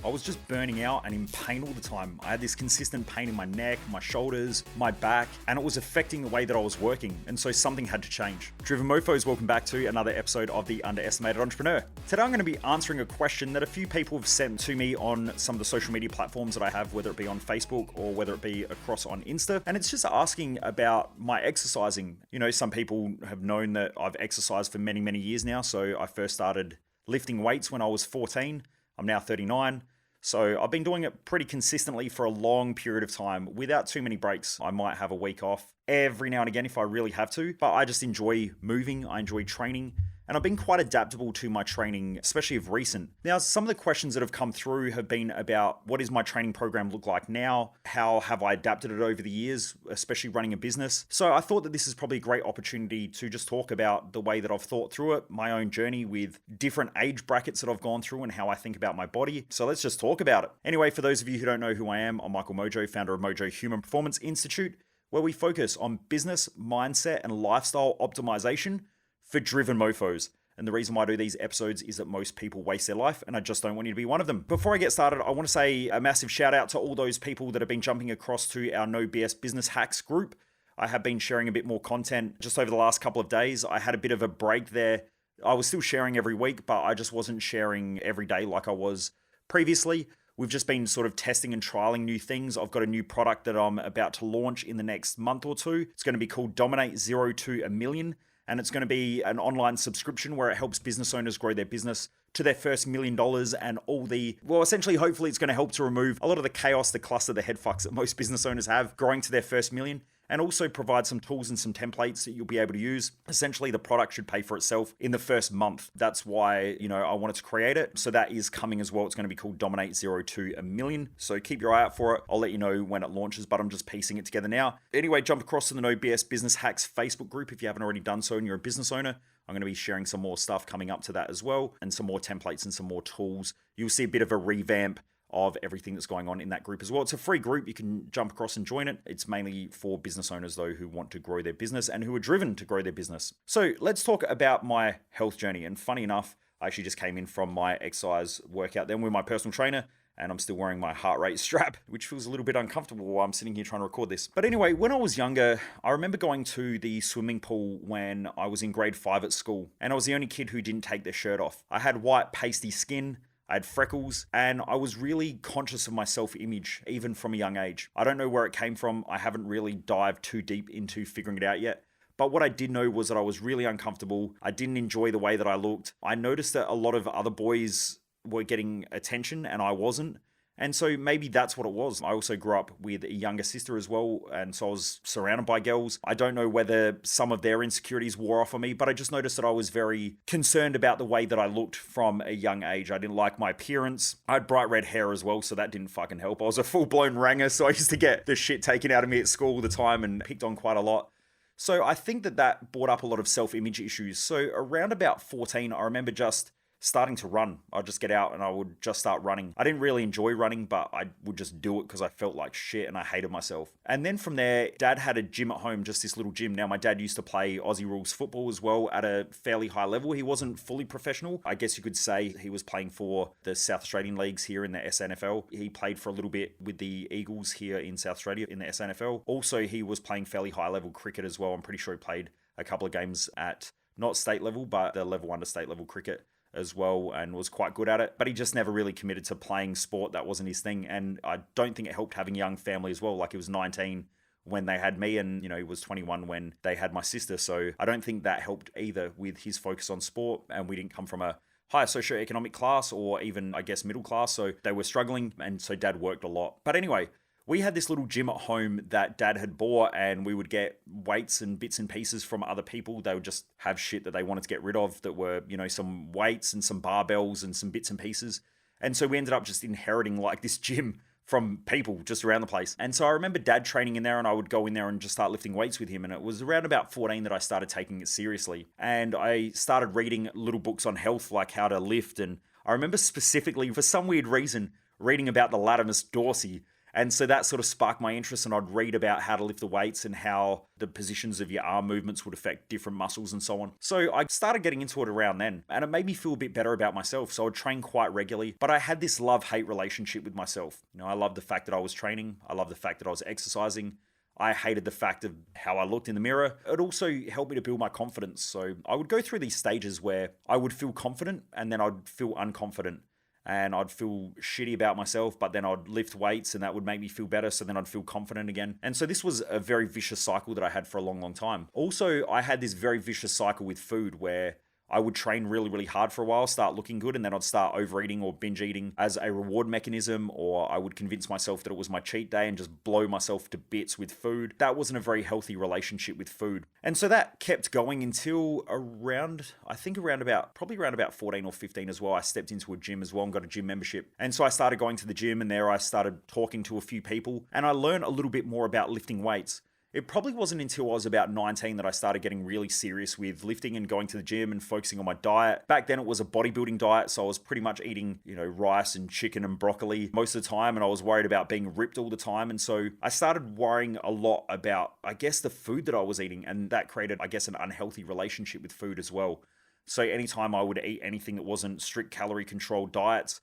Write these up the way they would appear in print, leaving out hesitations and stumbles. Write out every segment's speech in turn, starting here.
I was just burning out and in pain all the time. I had this consistent pain in my neck, my shoulders, my back, and it was affecting the way that I was working, and so something had to change. Driven Mofos, welcome back to another episode of The Underestimated Entrepreneur. Today I'm going to be answering a question that a few people have sent to me on some of the social media platforms that I have, whether it be on Facebook or whether it be across on Insta, and it's just asking about my exercising. You know, some people have known that I've exercised for many, many years now, so I first started lifting weights when I was 14. I'm now 39. So I've been doing it pretty consistently for a long period of time without too many breaks. I might have a week off every now and again if I really have to, but I just enjoy moving, I enjoy training, and I've been quite adaptable to my training, especially of recent. Now, some of the questions that have come through have been about what does my training program look like now? How have I adapted it over the years, especially running a business? So I thought that this is probably a great opportunity to just talk about the way that I've thought through it, my own journey with different age brackets that I've gone through and how I think about my body. So let's just talk about it. Anyway, for those of you who don't know who I am, I'm Michael Mojo, founder of Mojo Human Performance Institute, where we focus on business, mindset, and lifestyle optimization for driven mofos. And the reason why I do these episodes is that most people waste their life, and I just don't want you to be one of them. Before I get started, I want to say a massive shout out to all those people that have been jumping across to our No BS Business Hacks group. I have been sharing a bit more content just over the last couple of days. I had a bit of a break there. I was still sharing every week, but I just wasn't sharing every day like I was previously. We've just been sort of testing and trialing new things. I've got a new product that I'm about to launch in the next month or two. It's going to be called Dominate 0 to a Million. And it's going to be an online subscription where it helps business owners grow their business to their first $1 million and all the, well, essentially, hopefully it's going to help to remove a lot of the chaos, the cluster, the head fucks that most business owners have growing to their first million, and also provide some tools and some templates that you'll be able to use. Essentially, the product should pay for itself in the first month. That's why, I wanted to create it. So that is coming as well. It's going to be called Dominate 0 to a Million. So keep your eye out for it. I'll let you know when it launches, but I'm just piecing it together now. Anyway, jump across to the No BS Business Hacks Facebook group if you haven't already done so and you're a business owner. I'm going to be sharing some more stuff coming up to that as well, and some more templates and some more tools. You'll see a bit of a revamp of everything that's going on in that group as well. It's a free group. You can jump across and join it. It's mainly for business owners, though, who want to grow their business and who are driven to grow their business. So let's talk about my health journey. And funny enough, I actually just came in from my exercise workout then with my personal trainer, and I'm still wearing my heart rate strap, which feels a little bit uncomfortable while I'm sitting here trying to record this. But anyway, when I was younger, I remember going to the swimming pool when I was in grade 5 at school, and I was the only kid who didn't take their shirt off. I had white, pasty skin, I had freckles, and I was really conscious of my self-image, even from a young age. I don't know where it came from. I haven't really dived too deep into figuring it out yet. But what I did know was that I was really uncomfortable. I didn't enjoy the way that I looked. I noticed that a lot of other boys were getting attention and I wasn't. And so maybe that's what it was. I also grew up with a younger sister as well, and so I was surrounded by girls. I don't know whether some of their insecurities wore off on me, but I just noticed that I was very concerned about the way that I looked from a young age. I didn't like my appearance. I had bright red hair as well, so that didn't fucking help. I was a full-blown ranger, so I used to get the shit taken out of me at school all the time and picked on quite a lot. So I think that brought up a lot of self-image issues. So around about 14, I remember just starting to run. I'd just get out and I would just start running. I didn't really enjoy running, but I would just do it because I felt like shit and I hated myself. And then from there, Dad had a gym at home, just this little gym. Now, my dad used to play Aussie rules football as well at a fairly high level. He wasn't fully professional. I guess you could say he was playing for the South Australian leagues here in the SNFL. He played for a little bit with the Eagles here in South Australia in the SNFL. Also, he was playing fairly high level cricket as well. I'm pretty sure he played a couple of games at not state level, but the level 1 to state level cricket as well, and was quite good at it, but he just never really committed to playing sport. That wasn't his thing, and I don't think it helped having a young family as well. Like, he was 19 when they had me, and he was 21 when they had my sister, so I don't think that helped either with his focus on sport. And we didn't come from a higher socioeconomic class, or even, I guess, middle class, so they were struggling, and so Dad worked a lot. But anyway, we had this little gym at home that Dad had bought, and we would get weights and bits and pieces from other people. They would just have shit that they wanted to get rid of that were, some weights and some barbells and some bits and pieces. And so we ended up just inheriting like this gym from people just around the place. And so I remember Dad training in there, and I would go in there and just start lifting weights with him. And it was around about 14 that I started taking it seriously. And I started reading little books on health, like how to lift. And I remember specifically, for some weird reason, reading about the Latimus Dorsey. And so that sort of sparked my interest, and I'd read about how to lift the weights and how the positions of your arm movements would affect different muscles and so on. So I started getting into it around then, and it made me feel a bit better about myself. So I'd train quite regularly, but I had this love-hate relationship with myself. I loved the fact that I was training. I loved the fact that I was exercising. I hated the fact of how I looked in the mirror. It also helped me to build my confidence. So I would go through these stages where I would feel confident and then I'd feel unconfident. And I'd feel shitty about myself, but then I'd lift weights and that would make me feel better. So then I'd feel confident again. And so this was a very vicious cycle that I had for a long, long time. Also, I had this very vicious cycle with food where I would train really, really hard for a while, start looking good, and then I'd start overeating or binge eating as a reward mechanism, or I would convince myself that it was my cheat day and just blow myself to bits with food. That wasn't a very healthy relationship with food. And so that kept going until probably around about 14 or 15 as well. I stepped into a gym as well and got a gym membership. And so I started going to the gym, and there I started talking to a few people, and I learned a little bit more about lifting weights. It probably wasn't until I was about 19 that I started getting really serious with lifting and going to the gym and focusing on my diet. Back then it was a bodybuilding diet, so I was pretty much eating, rice and chicken and broccoli most of the time, and I was worried about being ripped all the time. And so I started worrying a lot about, the food that I was eating, and that created, an unhealthy relationship with food as well. So anytime I would eat anything that wasn't strict calorie controlled diets,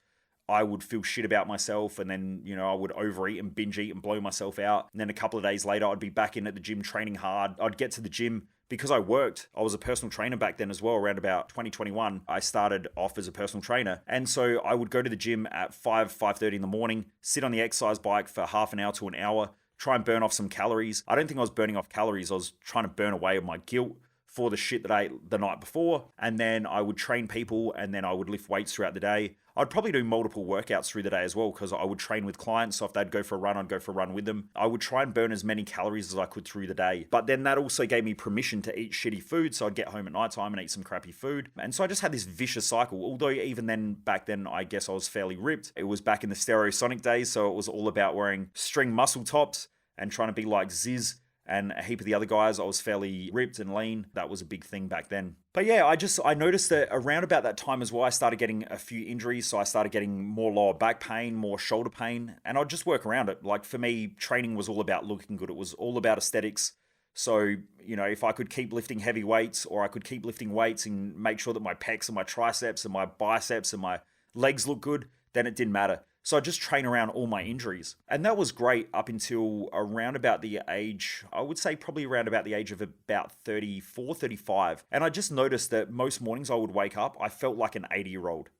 I would feel shit about myself, and then, I would overeat and binge eat and blow myself out. And then a couple of days later, I'd be back in at the gym training hard. I'd get to the gym because I was a personal trainer back then as well. Around about 2021, I started off as a personal trainer. And so I would go to the gym at 5:30 in the morning, sit on the exercise bike for half an hour to an hour, try and burn off some calories. I don't think I was burning off calories. I was trying to burn away my guilt for the shit that I ate the night before. And then I would train people, and then I would lift weights throughout the day. I'd probably do multiple workouts through the day as well, because I would train with clients. So if they'd go for a run, I'd go for a run with them. I would try and burn as many calories as I could through the day. But then that also gave me permission to eat shitty food. So I'd get home at nighttime and eat some crappy food. And so I just had this vicious cycle. Although even then, back then, I guess I was fairly ripped. It was back in the Stereosonic days. So it was all about wearing string muscle tops and trying to be like Ziz and a heap of the other guys. I was fairly ripped and lean. That was a big thing back then. But yeah, I noticed that around about that time as well, I started getting a few injuries. So I started getting more lower back pain, more shoulder pain, and I'd just work around it. Like for me, training was all about looking good. It was all about aesthetics. So, if I could keep lifting heavy weights, or I could keep lifting weights and make sure that my pecs and my triceps and my biceps and my legs look good, then it didn't matter. So I just train around all my injuries. And that was great up until around about the age, I would say probably around about the age of about 34, 35. And I just noticed that most mornings I would wake up, I felt like an 80-year-old.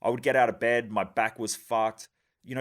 I would get out of bed, my back was fucked.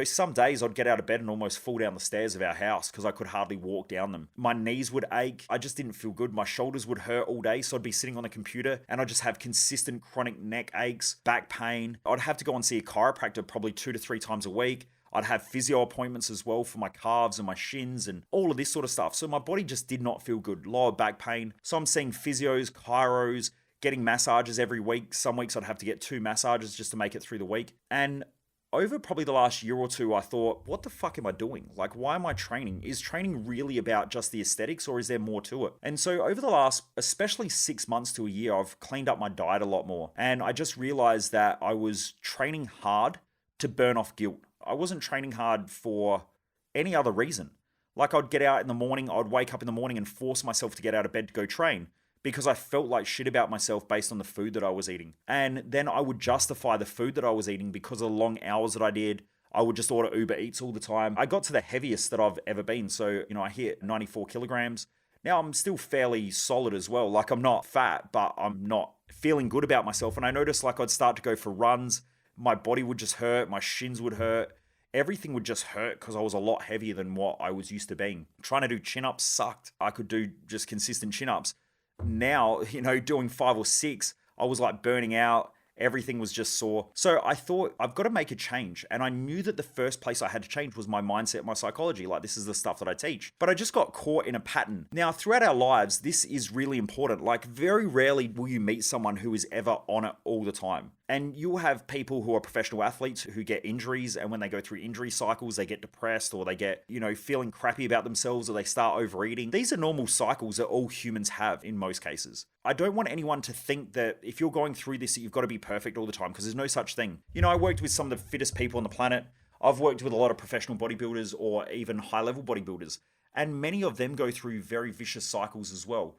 Some days I'd get out of bed and almost fall down the stairs of our house because I could hardly walk down them. My knees would ache. I just didn't feel good. My shoulders would hurt all day. So I'd be sitting on the computer and I'd just have consistent chronic neck aches, back pain. I'd have to go and see a chiropractor probably 2 to 3 times a week. I'd have physio appointments as well for my calves and my shins and all of this sort of stuff. So my body just did not feel good. Lower back pain. So I'm seeing physios, chiros, getting massages every week. Some weeks I'd have to get 2 massages just to make it through the week. And over probably the last year or two, I thought, what the fuck am I doing? Like, why am I training? Is training really about just the aesthetics, or is there more to it? And so over the last, especially 6 months to a year, I've cleaned up my diet a lot more. And I just realized that I was training hard to burn off guilt. I wasn't training hard for any other reason. Like I'd get out in the morning, I'd wake up in the morning and force myself to get out of bed to go train, because I felt like shit about myself based on the food that I was eating. And then I would justify the food that I was eating because of the long hours that I did. I would just order Uber Eats all the time. I got to the heaviest that I've ever been. So, I hit 94 kilograms. Now I'm still fairly solid as well. Like I'm not fat, but I'm not feeling good about myself. And I noticed like I'd start to go for runs. My body would just hurt. My shins would hurt. Everything would just hurt because I was a lot heavier than what I was used to being. Trying to do chin-ups sucked. I could do just consistent chin-ups. Now, doing 5 or 6, I was like burning out. Everything was just sore. So I thought I've got to make a change. And I knew that the first place I had to change was my mindset, my psychology. Like this is the stuff that I teach. But I just got caught in a pattern. Now, throughout our lives, this is really important. Like very rarely will you meet someone who is ever on it all the time. And you'll have people who are professional athletes who get injuries, and when they go through injury cycles, they get depressed, or they get, feeling crappy about themselves, or they start overeating. These are normal cycles that all humans have in most cases. I don't want anyone to think that if you're going through this, that you've got to be perfect all the time, because there's no such thing. I worked with some of the fittest people on the planet. I've worked with a lot of professional bodybuilders or even high level bodybuilders, and many of them go through very vicious cycles as well.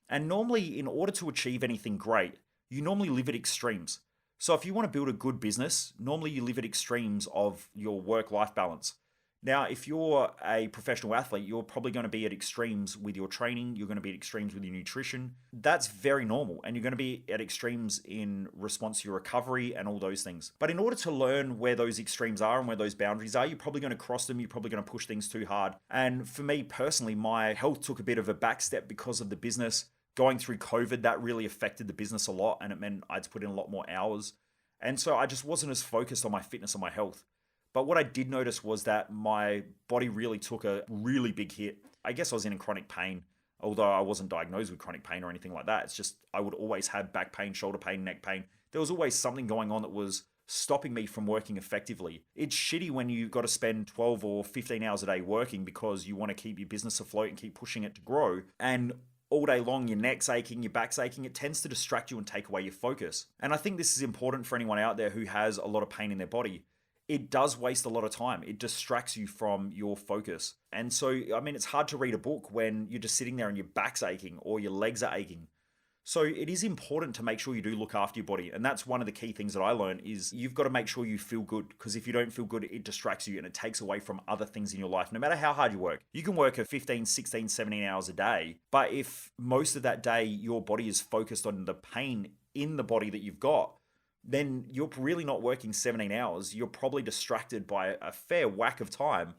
And normally, in order to achieve anything great, you normally live at extremes. So if you want to build a good business, normally you live at extremes of your work life balance. Now, if you're a professional athlete, you're probably going to be at extremes with your training, you're going to be at extremes with your nutrition. That's very normal. And you're going to be at extremes in response to your recovery and all those things. But in order to learn where those extremes are and where those boundaries are, you're probably going to cross them, you're probably going to push things too hard. And for me personally, my health took a bit of a backstep because of the business. Going through COVID, that really affected the business a lot, and it meant I had to put in a lot more hours. And so I just wasn't as focused on my fitness and my health. But what I did notice was that my body really took a really big hit. I guess I was in chronic pain, although I wasn't diagnosed with chronic pain or anything like that. It's just I would always have back pain, shoulder pain, neck pain. There was always something going on that was stopping me from working effectively. It's shitty when you've got to spend 12 or 15 hours a day working because you want to keep your business afloat and keep pushing it to grow. And all day long, your neck's aching, your back's aching, it tends to distract you and take away your focus. And I think this is important for anyone out there who has a lot of pain in their body. It does waste a lot of time. It distracts you from your focus. And so, I mean, it's hard to read a book when you're just sitting there and your back's aching or your legs are aching. So it is important to make sure you do look after your body. And that's one of the key things that I learned is you've got to make sure you feel good, because if you don't feel good, it distracts you and it takes away from other things in your life. No matter how hard you work, you can work 15, 16, 17 hours a day. But if most of that day, your body is focused on the pain in the body that you've got, then you're really not working 17 hours. You're probably distracted by a fair whack of time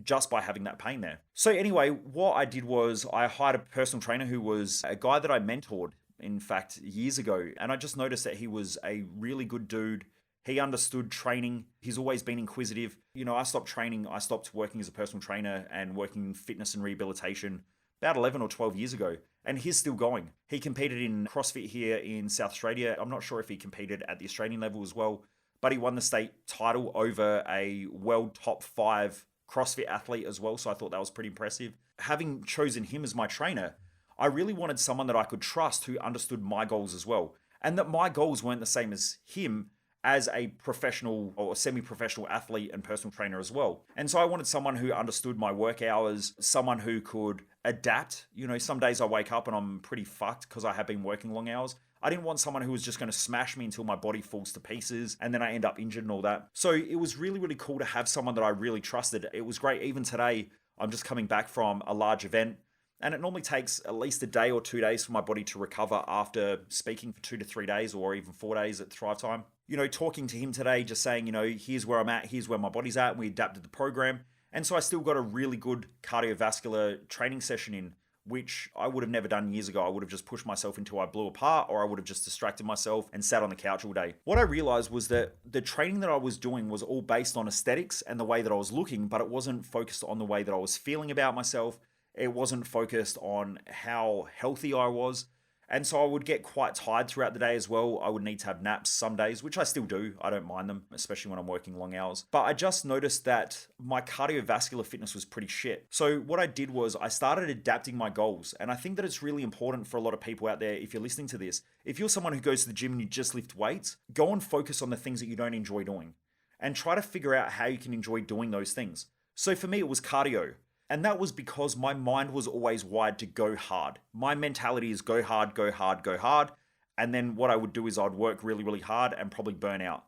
just by having that pain there. So anyway, what I did was I hired a personal trainer who was a guy that I mentored, in fact, years ago. And I just noticed that he was a really good dude. He understood training. He's always been inquisitive. You know, I stopped training. I stopped working as a personal trainer and working in fitness and rehabilitation about 11 or 12 years ago. And he's still going. He competed in CrossFit here in South Australia. I'm not sure if he competed at the Australian level as well, but he won the state title over a world top 5 CrossFit athlete as well. So I thought that was pretty impressive. Having chosen him as my trainer, I really wanted someone that I could trust who understood my goals as well. And that my goals weren't the same as him as a professional or semi-professional athlete and personal trainer as well. And so I wanted someone who understood my work hours, someone who could adapt. You know, some days I wake up and I'm pretty fucked because I have been working long hours. I didn't want someone who was just going to smash me until my body falls to pieces and then I end up injured and all that. So it was really, really cool to have someone that I really trusted. It was great. Even today, I'm just coming back from a large event, and it normally takes at least a day or 2 days for my body to recover after speaking for 2 to 3 days or even 4 days at Thrive Time. You know, talking to him today, just saying, you know, here's where I'm at, here's where my body's at, and we adapted the program. And so I still got a really good cardiovascular training session in, which I would have never done years ago. I would have just pushed myself until I blew apart, or I would have just distracted myself and sat on the couch all day. What I realized was that the training that I was doing was all based on aesthetics and the way that I was looking, but it wasn't focused on the way that I was feeling about myself. It wasn't focused on how healthy I was. And so I would get quite tired throughout the day as well. I would need to have naps some days, which I still do. I don't mind them, especially when I'm working long hours. But I just noticed that my cardiovascular fitness was pretty shit. So what I did was I started adapting my goals. And I think that it's really important for a lot of people out there, if you're listening to this, if you're someone who goes to the gym and you just lift weights, go and focus on the things that you don't enjoy doing and try to figure out how you can enjoy doing those things. So for me, it was cardio. And that was because my mind was always wired to go hard. My mentality is go hard, go hard, go hard. And then what I would do is I'd work really, really hard and probably burn out.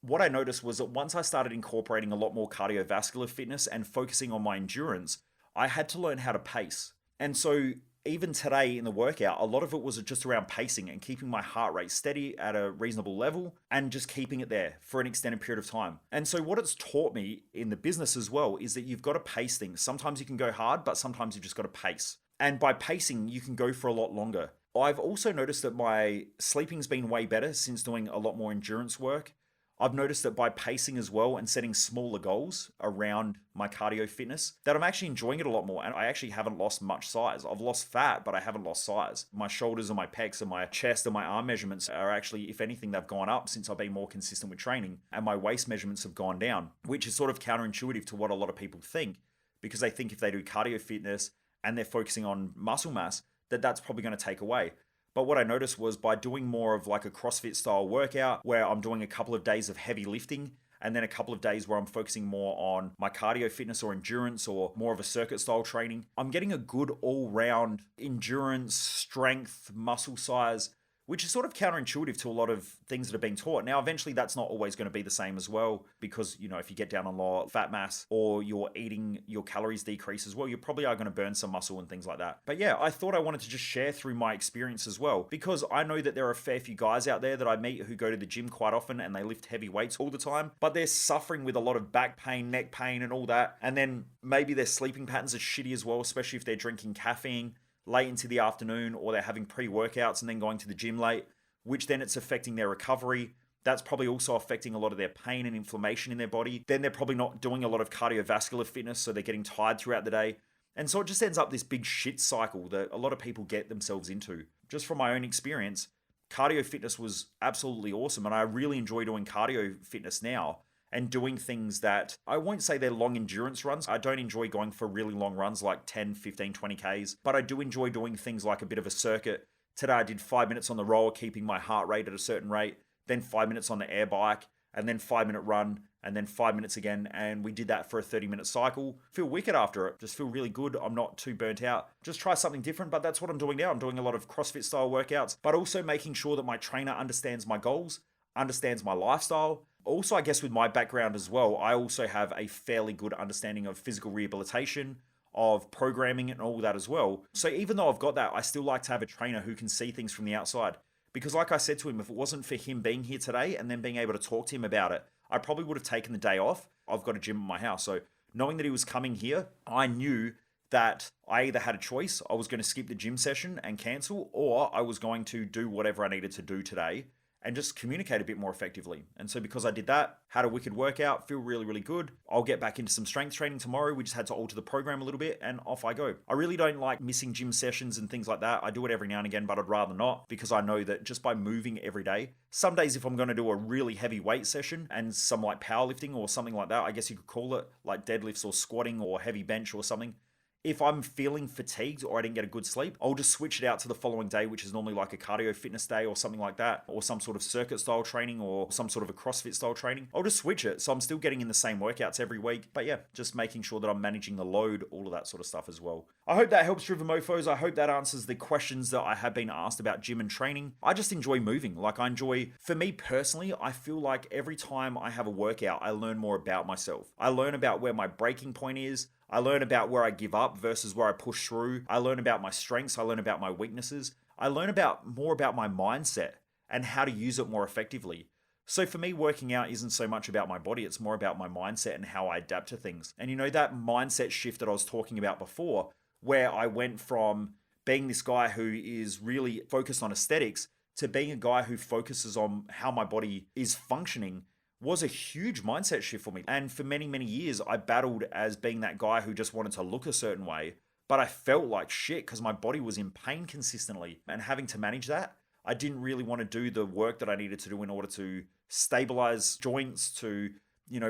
What I noticed was that once I started incorporating a lot more cardiovascular fitness and focusing on my endurance, I had to learn how to pace. And so even today in the workout, a lot of it was just around pacing and keeping my heart rate steady at a reasonable level and just keeping it there for an extended period of time. And so what it's taught me in the business as well is that you've got to pace things. Sometimes you can go hard, but sometimes you've just got to pace. And by pacing, you can go for a lot longer. I've also noticed that my sleeping's been way better since doing a lot more endurance work. I've noticed that by pacing as well and setting smaller goals around my cardio fitness, that I'm actually enjoying it a lot more. And I actually haven't lost much size. I've lost fat, but I haven't lost size. My shoulders and my pecs and my chest and my arm measurements are actually, if anything, they've gone up since I've been more consistent with training. And my waist measurements have gone down, which is sort of counterintuitive to what a lot of people think, because they think if they do cardio fitness and they're focusing on muscle mass, that that's probably going to take away. But what I noticed was by doing more of like a CrossFit style workout where I'm doing a couple of days of heavy lifting and then a couple of days where I'm focusing more on my cardio fitness or endurance or more of a circuit style training. I'm getting a good all round endurance, strength, muscle size, which is sort of counterintuitive to a lot of things that have been taught. Now, eventually, that's not always going to be the same as well, because, if you get down on low fat mass or you're eating, your calories decrease as well, you probably are going to burn some muscle and things like that. But yeah, I thought I wanted to just share through my experience as well, because I know that there are a fair few guys out there that I meet who go to the gym quite often and they lift heavy weights all the time, but they're suffering with a lot of back pain, neck pain, and all that. And then maybe their sleeping patterns are shitty as well, especially if they're drinking caffeine late into the afternoon, or they're having pre-workouts and then going to the gym late, which then it's affecting their recovery. That's probably also affecting a lot of their pain and inflammation in their body. Then they're probably not doing a lot of cardiovascular fitness, so they're getting tired throughout the day. And so it just ends up this big shit cycle that a lot of people get themselves into. Just from my own experience, cardio fitness was absolutely awesome, and I really enjoy doing cardio fitness now and doing things that, I won't say they're long endurance runs. I don't enjoy going for really long runs like 10, 15, 20 Ks, but I do enjoy doing things like a bit of a circuit. Today I did 5 minutes on the rower, keeping my heart rate at a certain rate, then 5 minutes on the air bike, and then 5-minute run, and then 5 minutes again. And we did that for a 30-minute cycle. Feel wicked after it. Just feel really good. I'm not too burnt out. Just try something different, but that's what I'm doing now. I'm doing a lot of CrossFit style workouts, but also making sure that my trainer understands my goals, understands my lifestyle. Also, I guess with my background as well, I also have a fairly good understanding of physical rehabilitation, of programming and all that as well. So even though I've got that, I still like to have a trainer who can see things from the outside. Because like I said to him, if it wasn't for him being here today and then being able to talk to him about it, I probably would have taken the day off. I've got a gym at my house. So knowing that he was coming here, I knew that I either had a choice. I was going to skip the gym session and cancel, or I was going to do whatever I needed to do today and just communicate a bit more effectively. And so because I did that, had a wicked workout, feel really, really good. I'll get back into some strength training tomorrow. We just had to alter the program a little bit and off I go. I really don't like missing gym sessions and things like that. I do it every now and again, but I'd rather not, because I know that just by moving every day, some days if I'm going to do a really heavy weight session and some like powerlifting or something like that, I guess you could call it, like deadlifts or squatting or heavy bench or something, if I'm feeling fatigued or I didn't get a good sleep, I'll just switch it out to the following day, which is normally like a cardio fitness day or something like that, or some sort of circuit style training or some sort of a CrossFit style training. I'll just switch it. So I'm still getting in the same workouts every week. But yeah, just making sure that I'm managing the load, all of that sort of stuff as well. I hope that helps, Driven Mofos. I hope that answers the questions that I have been asked about gym and training. I just enjoy moving. For me personally, I feel like every time I have a workout, I learn more about myself. I learn about where my breaking point is. I learn about where I give up versus where I push through. I learn about my strengths. I learn about my weaknesses. I learn more about my mindset and how to use it more effectively. So for me, working out isn't so much about my body. It's more about my mindset and how I adapt to things. And that mindset shift that I was talking about before, where I went from being this guy who is really focused on aesthetics to being a guy who focuses on how my body is functioning, was a huge mindset shift for me. And for many, many years, I battled as being that guy who just wanted to look a certain way, but I felt like shit because my body was in pain consistently. And having to manage that, I didn't really want to do the work that I needed to do in order to stabilize joints, to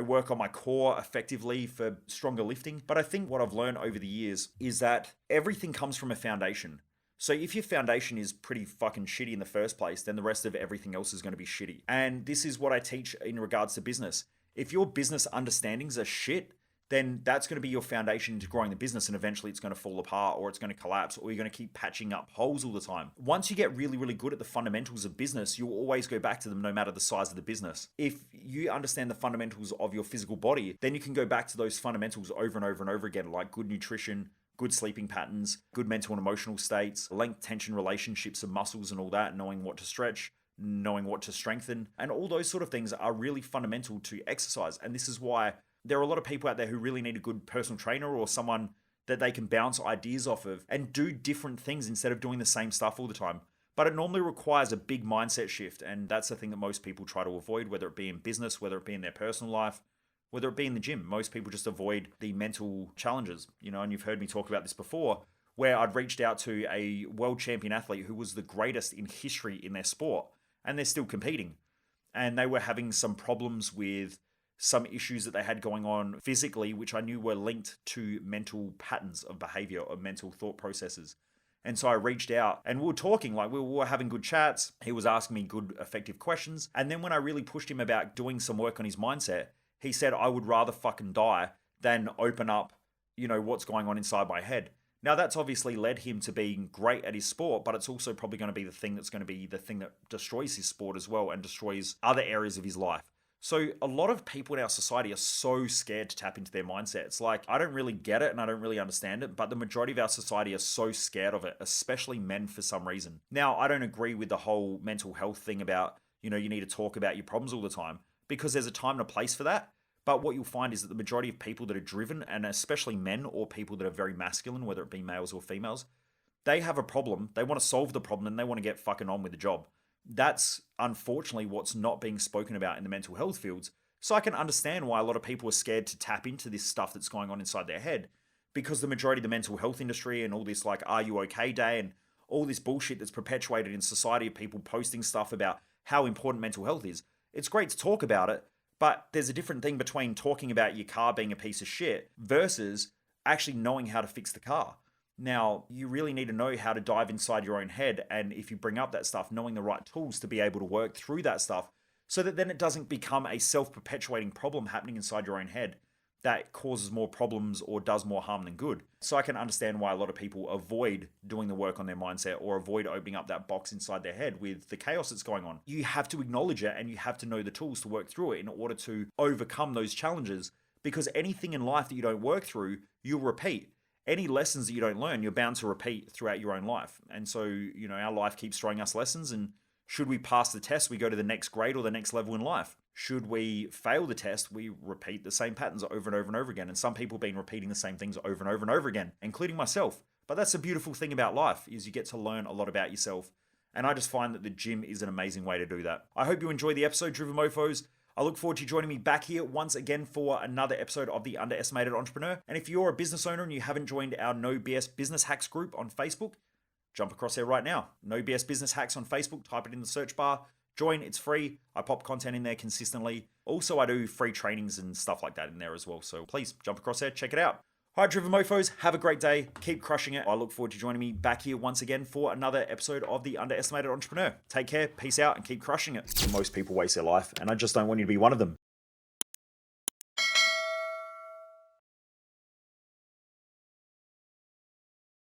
work on my core effectively for stronger lifting. But I think what I've learned over the years is that everything comes from a foundation. So if your foundation is pretty fucking shitty in the first place, then the rest of everything else is going to be shitty. And this is what I teach in regards to business. If your business understandings are shit, then that's going to be your foundation into growing the business, and eventually it's going to fall apart or it's going to collapse, or you're going to keep patching up holes all the time. Once you get really, really good at the fundamentals of business, you'll always go back to them no matter the size of the business. If you understand the fundamentals of your physical body, then you can go back to those fundamentals over and over and over again, like good nutrition, good sleeping patterns, good mental and emotional states, length, tension, relationships of muscles and all that, knowing what to stretch, knowing what to strengthen, and all those sort of things are really fundamental to exercise. And this is why there are a lot of people out there who really need a good personal trainer or someone that they can bounce ideas off of and do different things instead of doing the same stuff all the time. But it normally requires a big mindset shift, and that's the thing that most people try to avoid, whether it be in business, whether it be in their personal life, whether it be in the gym. Most people just avoid the mental challenges, and you've heard me talk about this before, where I'd reached out to a world champion athlete who was the greatest in history in their sport, and they're still competing. And they were having some problems with some issues that they had going on physically, which I knew were linked to mental patterns of behavior or mental thought processes. And so I reached out and we were talking, like we were having good chats. He was asking me good, effective questions. And then when I really pushed him about doing some work on his mindset, He said, I would rather fucking die than open up, what's going on inside my head. Now, that's obviously led him to being great at his sport, but it's also probably going to be the thing that destroys his sport as well and destroys other areas of his life. So a lot of people in our society are so scared to tap into their mindset. It's like, I don't really get it and I don't really understand it, but the majority of our society are so scared of it, especially men for some reason. Now, I don't agree with the whole mental health thing about, you need to talk about your problems all the time, because there's a time and a place for that. But what you'll find is that the majority of people that are driven, and especially men or people that are very masculine, whether it be males or females, they have a problem, they want to solve the problem, and they want to get fucking on with the job. That's unfortunately what's not being spoken about in the mental health fields. So I can understand why a lot of people are scared to tap into this stuff that's going on inside their head, because the majority of the mental health industry and all this like Are You Okay Day and all this bullshit that's perpetuated in society of people posting stuff about how important mental health is. It's great to talk about it, but there's a different thing between talking about your car being a piece of shit versus actually knowing how to fix the car. Now, you really need to know how to dive inside your own head, and if you bring up that stuff, knowing the right tools to be able to work through that stuff so that then it doesn't become a self-perpetuating problem happening inside your own head that causes more problems or does more harm than good. So I can understand why a lot of people avoid doing the work on their mindset or avoid opening up that box inside their head with the chaos that's going on. You have to acknowledge it and you have to know the tools to work through it in order to overcome those challenges, because anything in life that you don't work through, you'll repeat. Any lessons that you don't learn, you're bound to repeat throughout your own life. And so, our life keeps throwing us lessons, and should we pass the test, we go to the next grade or the next level in life. Should we fail the test, we repeat the same patterns over and over and over again. And some people have been repeating the same things over and over and over again, including myself. But that's the beautiful thing about life, is you get to learn a lot about yourself. And I just find that the gym is an amazing way to do that. I hope you enjoy the episode, Driven Mofos. I look forward to you joining me back here once again for another episode of The Underestimated Entrepreneur. And if you're a business owner and you haven't joined our No BS Business Hacks group on Facebook, jump across there right now. No BS Business Hacks on Facebook, type it in the search bar. Join, it's free. I pop content in there consistently. Also, I do free trainings and stuff like that in there as well. So please jump across there, check it out. All right, Driven Mofos, have a great day. Keep crushing it. I look forward to joining me back here once again for another episode of The Underestimated Entrepreneur. Take care, peace out, and keep crushing it. Most people waste their life, and I just don't want you to be one of them.